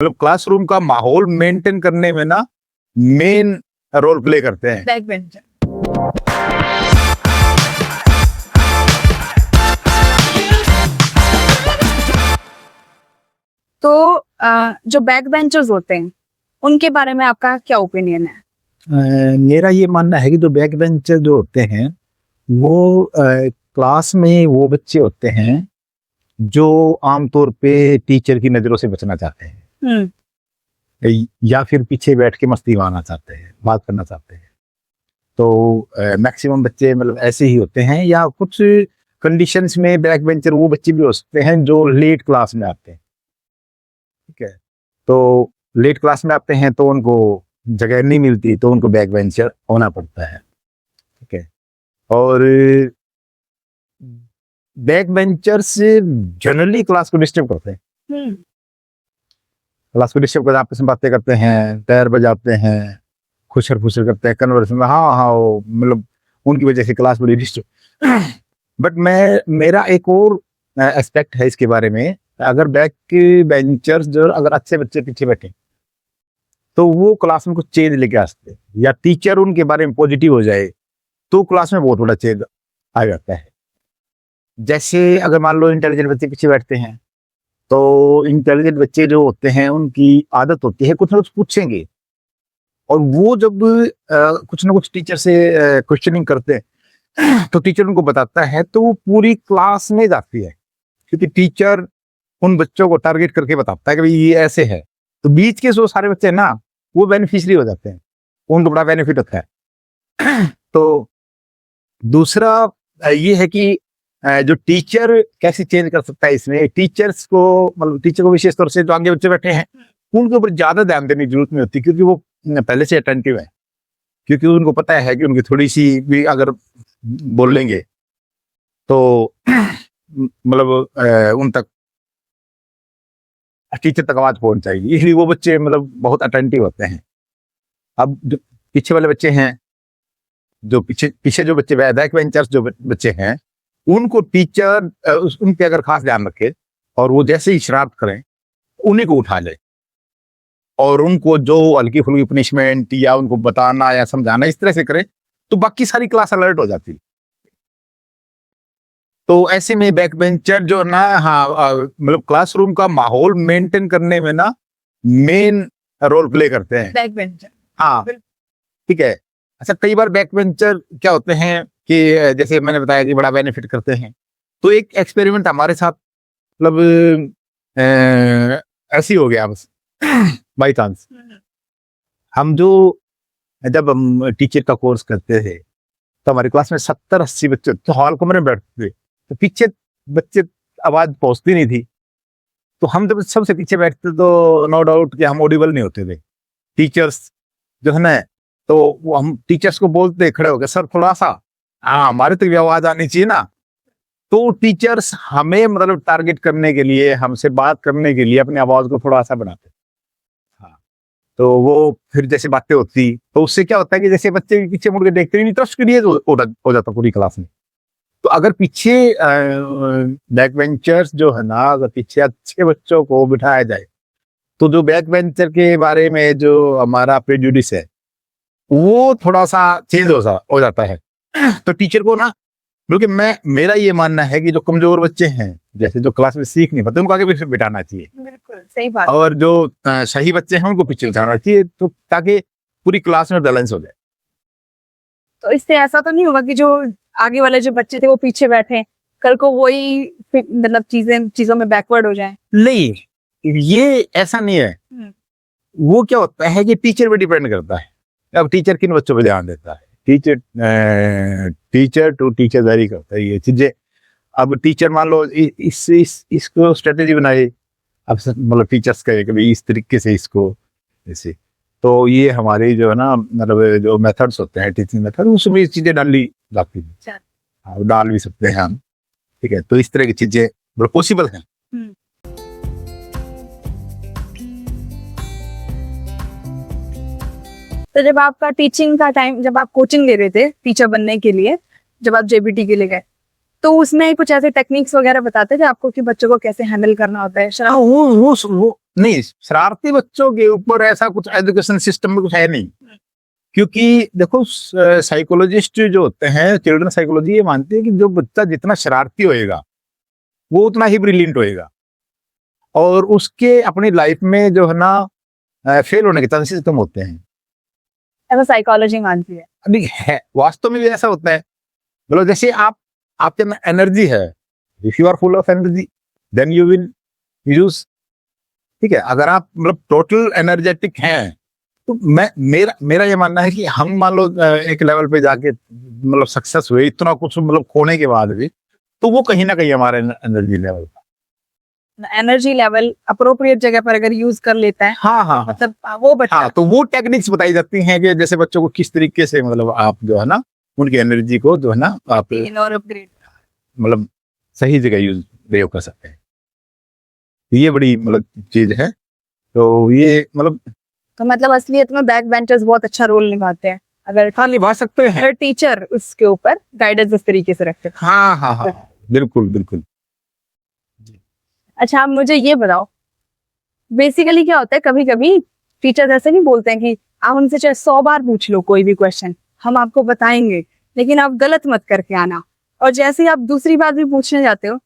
मतलब क्लासरूम का माहौल मेंटेन करने में ना मेन रोल प्ले करते हैं बैक बेंचर। तो जो बैक बेंचर्स होते हैं उनके बारे में आपका क्या ओपिनियन है? मेरा ये मानना है कि जो बैक बेंचर जो होते हैं वो क्लास में वो बच्चे होते हैं जो आमतौर पे टीचर की नजरों से बचना चाहते हैं या फिर पीछे बैठ के मस्ती मारना चाहते हैं, बात करना चाहते हैं। तो मैक्सिमम बच्चे मतलब ऐसे ही होते हैं, या कुछ कंडीशंस में बैक बेंचर वो बच्चे भी हो सकते हैं जो लेट क्लास में आते हैं। ठीक है, तो लेट क्लास में आते हैं तो उनको जगह नहीं मिलती, तो उनको बैक बेंचर होना पड़ता है। ठीक है, और बैक बेंचर्स जनरली क्लास को डिस्टर्ब करते हैं। क्लास को डिस्टर्ब करते, आपस में बातें करते हैं, टायर बजाते हैं, खुशर फुसर करते हैं, कन्वर्सेशन, हाँ हाँ, वो मतलब उनकी वजह से क्लास बड़ी डिस्टर्ब। बट मेरा एक और एस्पेक्ट है इसके बारे में। अगर बैक बेंचर्स जो अगर अच्छे बच्चे पीछे बैठे तो वो क्लास में कुछ चेंज लेके आ सकते हैं, या टीचर उनके बारे में पॉजिटिव हो जाए तो क्लास में बहुत बड़ा चेंज आ जाता है। जैसे अगर मान लो इंटेलिजेंट बच्चे पीछे बैठते हैं, तो इंटेलिजेंट बच्चे जो होते हैं उनकी आदत होती है कुछ ना कुछ पूछेंगे, और वो जब कुछ ना कुछ टीचर से क्वेश्चनिंग करते हैं तो टीचर उनको बताता है, तो वो पूरी क्लास में जाती है, क्योंकि टीचर उन बच्चों को टारगेट करके बताता है कि भाई ये ऐसे है। तो बीच के जो सारे बच्चे हैं ना वो बेनिफिशियरी हो जाते हैं, उनको बड़ा बेनिफिट होता है। तो दूसरा ये है कि जो टीचर कैसे चेंज कर सकता है इसमें, टीचर्स को मतलब टीचर को विशेष तौर से जो आगे बच्चे बैठे हैं उनके ऊपर ज्यादा ध्यान देने की जरूरत नहीं होती, क्योंकि वो पहले से अटेंटिव है, क्योंकि उनको पता है कि उनकी थोड़ी सी भी अगर बोल लेंगे तो मतलब उन तक टीचर तक आवाज पहुंच जाएगी, इसलिए वो बच्चे मतलब बहुत अटेंटिव होते हैं। अब जो पीछे वाले बच्चे हैं, जो पीछे जो बच्चे बैक बेंचर्स जो बच्चे हैं, उनको टीचर उन पे अगर खास ध्यान रखे और वो जैसे ही शरारत करें उन्हीं को उठा ले, और उनको जो हल्की फुल्की पनिशमेंट या उनको बताना या समझाना इस तरह से करे, तो बाकी सारी क्लास अलर्ट हो जाती है। तो ऐसे में बैक बेंचर जो ना, हाँ मतलब क्लासरूम का माहौल मेंटेन करने में ना मेन रोल प्ले करते हैं बैक बेंचर। हाँ, ठीक है। अच्छा, कई बार बैक बेंचर क्या होते हैं कि जैसे मैंने बताया कि बड़ा बेनिफिट करते हैं। तो एक एक्सपेरिमेंट हमारे साथ मतलब ऐसी हो गया बस बाई चांस। हम जब हम टीचर का कोर्स करते थे तो हमारी क्लास में 70-80 बच्चे तो हॉल कमरे में बैठते थे, तो पीछे बच्चे आवाज पहुंचती नहीं थी। तो हम जब सबसे पीछे बैठते तो नो डाउट कि हम ऑडिबल नहीं होते थे। टीचर्स जो है ना, तो वो हम टीचर्स को बोलते खड़े हो गए, सर थोड़ा सा हमारे तक भी आवाज आनी चाहिए ना। तो टीचर्स हमें मतलब टारगेट करने के लिए, हमसे बात करने के लिए अपनी आवाज को थोड़ा सा बढ़ाते। हाँ, तो वो फिर जैसे बातें होती तो उससे क्या होता है कि जैसे बच्चे पीछे मुड़ के देखते नहीं, ट्रस्ट क्रिएट हो जाता पूरी क्लास में। तो अगर पीछे बैक बेंचर्स जो है ना, अगर पीछे अच्छे बच्चों को बिठाया जाए तो जो बैक बेंचर के बारे में जो हमारा प्रेजुडिस है वो थोड़ा सा चेंज हो जाता है। तो टीचर को ना, बल्कि मेरा ये मानना है कि जो कमजोर बच्चे हैं, जैसे जो क्लास में सीख नहीं पाते, उनको आगे पीछे बिठाना चाहिए। बिल्कुल सही बात। और जो सही बच्चे हैं उनको पीछे बिठाना चाहिए, तो ताकि पूरी क्लास में बैलेंस हो जाए। तो इससे ऐसा तो नहीं होगा कि जो आगे वाले जो बच्चे थे वो पीछे बैठे, कल को वही मतलब चीजों में बैकवर्ड हो जाए? नहीं, ये ऐसा नहीं है। वो क्या होता है कि टीचर पे डिपेंड करता है। अब टीचर किन बच्चों पे ध्यान देता है, टीचर टू टीचर वेरी करता है ये चीजें। अब टीचर मान लो इसको स्ट्रेटेजी बनाए, अब मतलब टीचर्स कहे कि इस तरीके से इसको ऐसे, तो ये हमारी जो है ना मतलब जो मेथड्स होते हैं, टीचिंग मेथड, उसमें चीजें डाली जाती है। हाँ, डाल भी सकते हैं हम। ठीक है, तो इस तरह की चीजें मतलब पॉसिबल हैं। तो जब आपका टीचिंग का टाइम, जब आप कोचिंग ले रहे थे टीचर बनने के लिए, जब आप जेबीटी के लिए गए, तो उसमें कुछ ऐसे टेक्निक्स वगैरह बताते थे आपको कि बच्चों को कैसे हैंडल करना होता है हाँ, शराब? वो नहीं, शरारती बच्चों के ऊपर ऐसा कुछ एजुकेशन सिस्टम में कुछ है नहीं, क्योंकि देखो साइकोलॉजिस्ट जो होते हैं, चिल्ड्रन साइकोलॉजी ये मानती है कि जो बच्चा जितना शरारती होएगा वो उतना ही ब्रिलियंट होएगा, और उसके अपनी लाइफ में जो है ना फेल होने के चांसेस कम होते हैं। ऐसा साइकोलॉजी मानती है। अभी है, वास्तव में भी ऐसा होता है। मतलब जैसे आपके में एनर्जी है, if you are full of energy then you will use, ठीक है। अगर आप मतलब टोटल एनर्जेटिक हैं, तो मेरा ये मानना है कि हम मान लो एक लेवल पे जाके मतलब सक्सेस हुए, इतना कुछ मतलब खोने के बाद भी, तो वो कहीं ना कहीं हमारे एनर्जी लेवल का, एनर्जी लेवल अप्रोप्रिएट जगह पर अगर यूज कर लेता है, हाँ हाँ हाँ मतलब वो बच्चा हाँ, तो वो टेक्निक्स बताई जाती हैं कि जैसे बच्चों को किस तरीके से मतलब आप जो है ना उनकी एनर्जी को जो है ना आप और अपग्रेड। मतलब सही जगह यूज प्रयोग कर सकते हैं। ये बड़ी मतलब चीज है। तो ये मतलब तो मतलब असलियत में बैक बेंचर्स बहुत अच्छा रोल निभाते हैं, अगर हाँ निभा सकते हैं। अगर टीचर उसके ऊपर गाइडेंस इस तरीके से रखते हैं। हाँ हाँ हाँ, बिल्कुल बिल्कुल। अच्छा, आप मुझे ये बताओ, बेसिकली क्या होता है, कभी कभी टीचर ऐसे नहीं बोलते हैं कि आप हमसे चाहे 100 बार पूछ लो कोई भी क्वेश्चन, हम आपको बताएंगे, लेकिन आप गलत मत करके आना। और जैसे ही आप दूसरी बार भी पूछने जाते हो,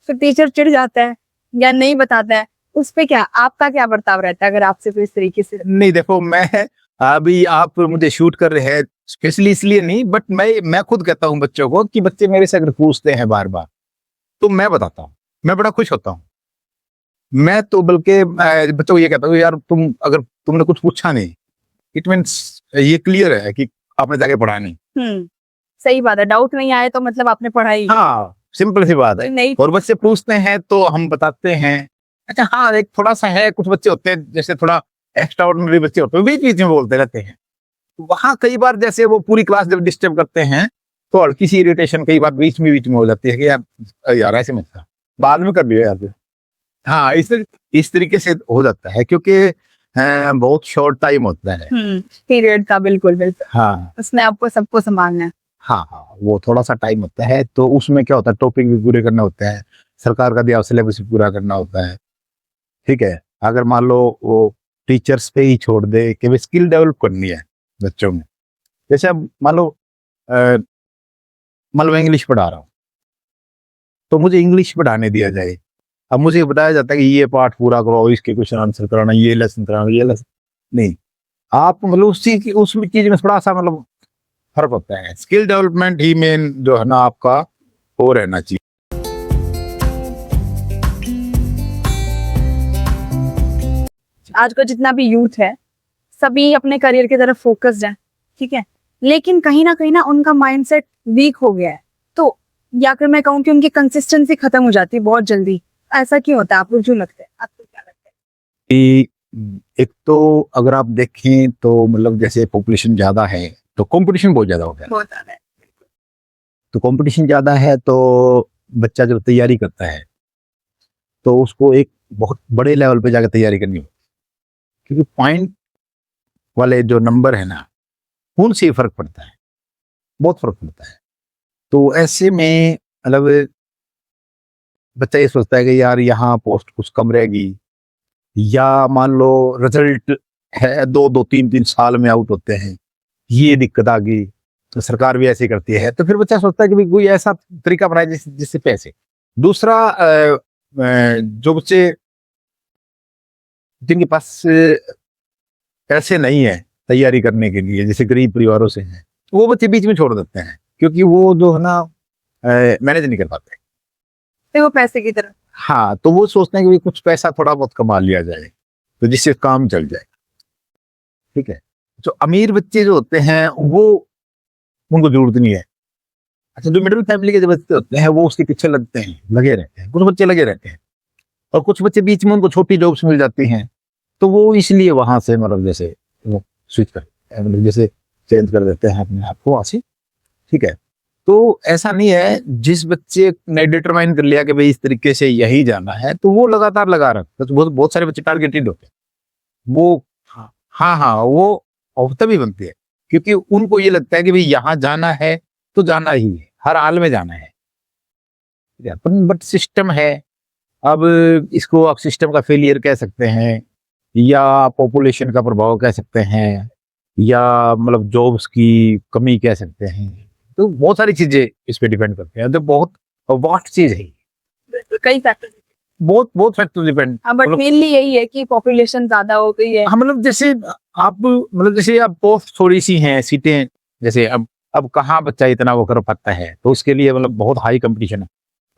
फिर टीचर चिढ़ जाता है या नहीं बताता है, उस पे क्या आपका क्या बर्ताव रहता है अगर आपसे फिर इस तरीके से? नहीं देखो, मैं अभी आप मुझे शूट कर रहे हैं स्पेशली इसलिए नहीं, बट मैं खुद कहता हूँ बच्चों को कि बच्चे मेरे से अगर पूछते हैं बार बार तो मैं बताता हूँ, मैं बड़ा खुश होता हूँ। मैं तो बल्कि बच्चों को ये कहता हूँ, यार अगर तुमने कुछ पूछा नहीं, इट मीन्स ये क्लियर है कि आपने जाके पढ़ा नहीं। सही बात है, डाउट नहीं आए तो मतलब आपने पढ़ाई हाँ, सिंपल सी बात है। नहीं। और बच्चे पूछते हैं तो हम बताते हैं। अच्छा हाँ, एक थोड़ा सा है, कुछ बच्चे होते हैं जैसे थोड़ा एक्स्ट्रा ऑर्डिनरी बच्चे होते हैं, बीच बीच में बोलते रहते हैं। वहां कई बार जैसे वो पूरी क्लास जब डिस्टर्ब करते हैं तो हल्की सी इरिटेशन कई बार बीच में हो जाती है कि यार ऐसे मत कर, बाद में कर लियो यार। हाँ, इस तरीके से हो जाता है, क्योंकि बहुत शॉर्ट टाइम होता है। पीरियड का, बिल्कुल बिल्कुल। हाँ उसमें आपको सबको संभालना है। हाँ हाँ, वो थोड़ा सा टाइम होता है, तो उसमें क्या होता है, टॉपिक भी पूरे करना होता है, सरकार का दिया सिलेबस भी पूरा करना होता है। ठीक है, अगर मान लो वो टीचर्स पे ही छोड़ दे कि वे स्किल डेवलप करनी है बच्चों में, जैसे अब मान लो मैं इंग्लिश पढ़ा रहा हूँ, तो मुझे इंग्लिश पढ़ाने दिया जाए। अब मुझे बताया जाता है कि ये पार्ट पूरा करो, इसके क्वेश्चन आंसर कराना, ये लेसन कराना, ये लेसन नहीं। आप मतलब उस चीज में थोड़ा सा मतलब फर्क होता है। स्किल डेवलपमेंट ही मेन जो है ना आपका वो रहना चाहिए। आज का जितना भी यूथ है, सभी अपने करियर की तरफ फोकस्ड है, ठीक है, लेकिन कहीं ना उनका माइंडसेट वीक हो गया है। तो या फिर मैं कहूँ कि उनकी कंसिस्टेंसी खत्म हो जाती है बहुत जल्दी। ऐसा क्यों होता है, आपको क्यों लगता है, आपको क्या लगता है? कि एक तो अगर आप देखें तो मतलब जैसे पॉपुलेशन ज्यादा है तो कंपटीशन बहुत ज्यादा हो गया। बहुत ज्यादा है। तो कंपटीशन ज्यादा है तो बच्चा जब तैयारी करता है तो उसको एक बहुत बड़े लेवल पे जाकर तैयारी करनी होती है, क्योंकि पॉइंट वाले जो नंबर है ना उनसे फर्क पड़ता है, बहुत फर्क पड़ता है। तो ऐसे में मतलब बच्चा ये सोचता है कि यार यहाँ पोस्ट कुछ कम रहेगी, या मान लो रिजल्ट है 2-3 साल में आउट होते हैं, ये दिक्कत आ गई, तो सरकार भी ऐसे करती है। तो फिर बच्चा सोचता है कि भाई कोई ऐसा तरीका बनाए जिससे पैसे। दूसरा जो बच्चे जिनके पास पैसे नहीं है तैयारी करने के लिए, जैसे गरीब परिवारों से हैं, वो बच्चे बीच में छोड़ देते हैं, क्योंकि वो जो है ना मैनेज नहीं कर पाते। फिर वो पैसे की तरफ। हाँ, तो वो सोचते हैं कि भाई कुछ पैसा थोड़ा बहुत कमा लिया जाए तो जिससे काम चल जाए। ठीक है, जो अमीर बच्चे जो होते हैं वो उनको जरूरत नहीं है। अच्छा, जो मिडिल फैमिली के जो बच्चे होते हैं वो उसके पीछे लगते हैं, लगे रहते हैं, कुछ बच्चे लगे रहते हैं, और कुछ बच्चे बीच में उनको छोटी जॉब्स मिल जाती हैं, तो वो इसलिए वहां से मतलब जैसे वो स्विच कर मतलब जैसे चेंज कर देते हैं अपने आप को वहां से। ठीक है, तो ऐसा नहीं है, जिस बच्चे ने डिटरमाइन कर लिया कि भाई इस तरीके से यही जाना है तो वो लगातार लगा रखता है। तो बहुत सारे बच्चे टारगेटेड होते हैं, वो हाँ हाँ वो औसत भी बनती है, क्योंकि उनको ये लगता है कि भाई यहाँ जाना है तो जाना ही है, हर हाल में जाना है। बट सिस्टम है। अब इसको आप सिस्टम का फेलियर कह सकते हैं, या पॉपुलेशन का प्रभाव कह सकते हैं, या मतलब जॉब्स की कमी कह सकते हैं। तो बहुत सारी चीजें इस पे डिपेंड करते हैं। तो बहुत वास्ट चीज है, कई फैक्टर। बहुत बहुत फैक्टर डिपेंड। हाँ, बट मेनली यही है कि पॉपुलेशन ज्यादा हो गई है। हाँ, मतलब जैसे आप पोस्ट थोड़ी सी हैं सीटें, जैसे अब कहाँ बच्चा इतना वो कर पाता है, तो उसके लिए मतलब बहुत हाई कंपटीशन है,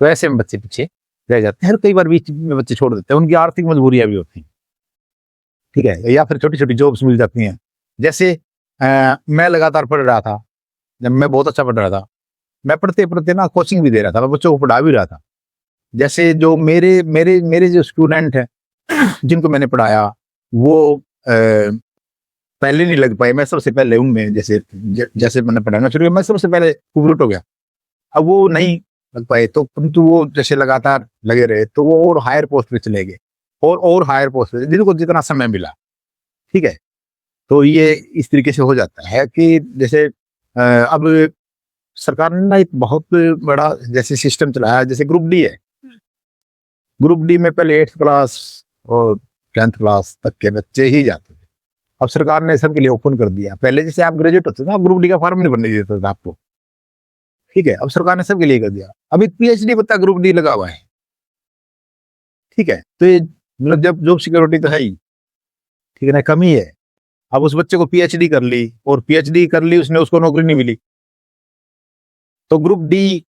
तो ऐसे में बच्चे पीछे रह जाते हैं। कई बार बीच में बच्चे छोड़ देते हैं, उनकी आर्थिक मजबूरियां भी होती हैं, ठीक है, या फिर छोटी छोटी जॉब्स मिल जाती हैं। जैसे मैं लगातार पढ़ रहा था, जब मैं बहुत अच्छा पढ़ रहा था, मैं पढ़ते पढ़ते ना कोचिंग भी दे रहा था, मैं बच्चों को पढ़ा भी रहा था। जैसे जो मेरे मेरे मेरे जो स्टूडेंट हैं जिनको मैंने पढ़ाया, वो पहले नहीं लग पाए, मैं सबसे पहले उनमें जैसे मैंने पढ़ाना शुरू किया, मैं सबसे पहले कुवरूट हो गया। अब वो नहीं लग पाए, तो परंतु वो जैसे लगातार लगे रहे, तो वो और हायर पोस्ट पे चले गए, और हायर पोस्ट पे, जिनको जितना समय मिला, ठीक है। तो ये इस तरीके से हो जाता है कि जैसे अब सरकार ने ना एक बहुत बड़ा जैसे सिस्टम चलाया, जैसे ग्रुप डी है। ग्रुप डी में पहले 8th क्लास और 10th क्लास तक के बच्चे ही जाते थे। अब सरकार ने सबके लिए ओपन कर दिया। पहले जैसे आप ग्रेजुएट होते थे ना, ग्रुप डी का फॉर्म नहीं भरने देता था आपको, ठीक है। अब सरकार ने सबके लिए कर दिया। अभी पीएचडी बच्चा ग्रुप डी लगा हुआ है, ठीक है। तो ये मतलब जब जॉब सिक्योरिटी तो है ही, ठीक है ना, कमी है। अब उस बच्चे को पीएचडी कर ली, और पीएचडी कर ली उसने, उसको नौकरी नहीं मिली, तो ग्रुप डी,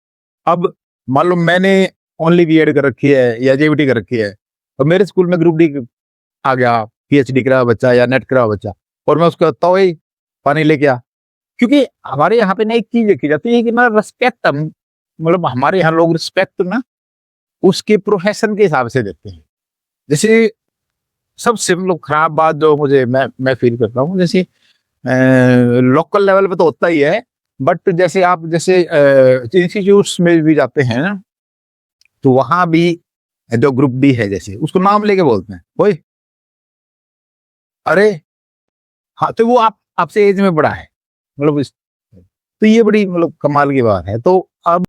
अब मान लो मैंने ओनली बीएड कर रखी है या जेवीटी कर रखी है, तो मेरे स्कूल में ग्रुप डी आ गया, पीएचडी करा बच्चा या नेट करा बच्चा, और मैं उसको कहता हूँ पानी लेके आ। क्योंकि हमारे यहाँ पे ना एक चीज देखी जाती है कि ना रिस्पेक्ट, मतलब हमारे यहाँ लोग रिस्पेक्ट ना उसके प्रोफेशन के हिसाब से देते हैं। जैसे सबसे मतलब खराब बात जो मैं फील करता हूँ, जैसे लोकल लेवल पे तो होता ही है, बट जैसे आप जैसे इंस्टीट्यूट्स में भी जाते हैं ना, तो वहां भी जो ग्रुप डी है, जैसे उसको नाम लेके बोलते हैं, ओए अरे, हाँ, तो वो आपसे एज में बड़ा है, मतलब तो ये बड़ी मतलब कमाल की बात है। तो अब